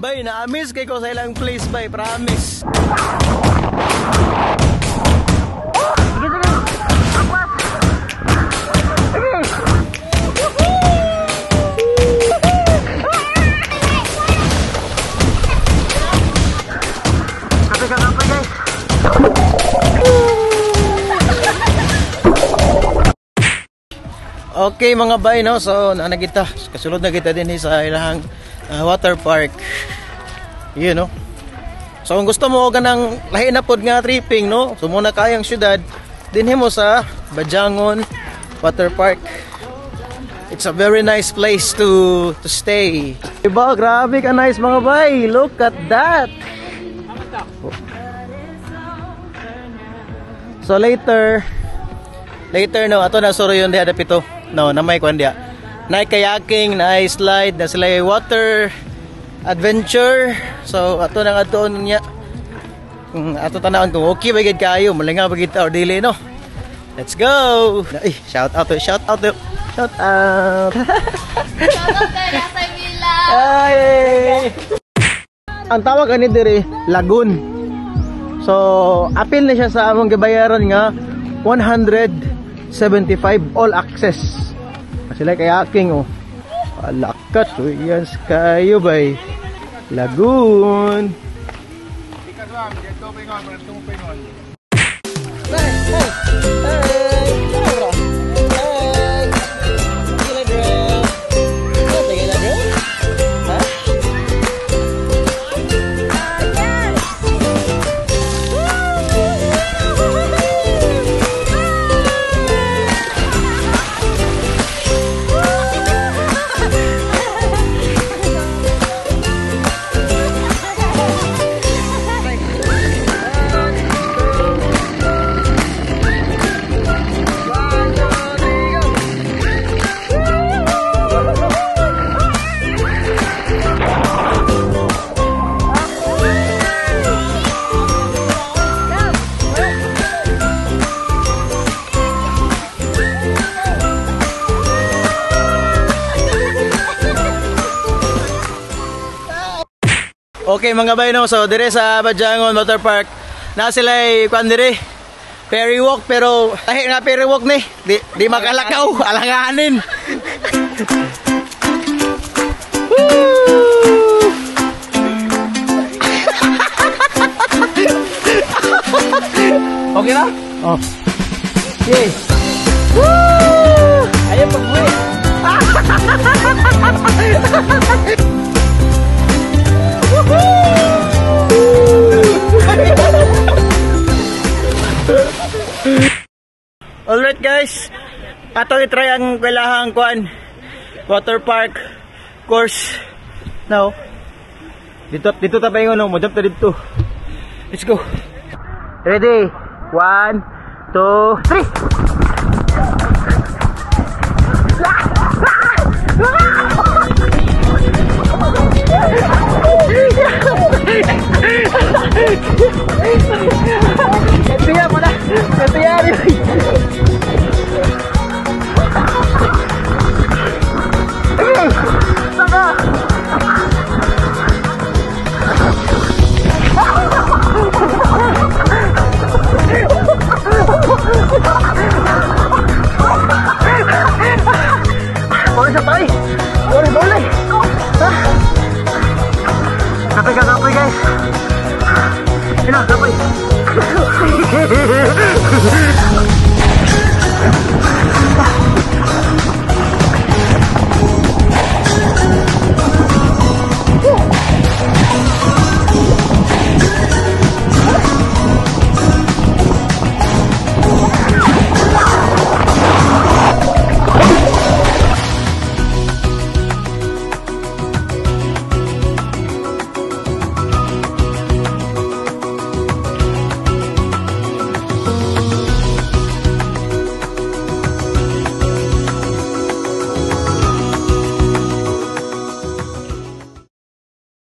Bay, na-miss kay ko sa ilang place, bay, promise. Okay mga bay, no? So na kita kasulod na kita din sa ilang water park. You know. So kung gusto mo ganang lahi na pod nga tripping, no? So muna kayang syudad dinhi mo sa Bajangon Water Park. It's a very nice place to stay. Diba? Grabe ka nice mga bay. Look at that. So later no, ato na suro yun diha dapito. No, na may kwan diha. Na kayaking, na slide, na sila water adventure. So ato na adtoon niya. Ato tanawon kung okay ba gid kayo, malinga ba gid or dili, no. Let's go. Ay, shout out. Shout out. Shout out kay Asa Mila. Ay. Ang tawag ani diri lagoon. So apil na siya sa among gibayaran nga 175 all access. Sila kayaking oh. Alakat oh, yan kayo bay. Lagoon. Okay mga bay, no, so dire sa Bajangon Water Park na sila kwan dire ferry walk, pero tahi nga ferry walk ni di makalakaw alanganin. Okay na? Oh. Yay. Woo! Ayo pag-uwi. Alright guys, ato i-try ang kwelahang kuan water park course now. Dito ta paingon no, mo jump ta dito. Let's go. Ready? 1 2 3.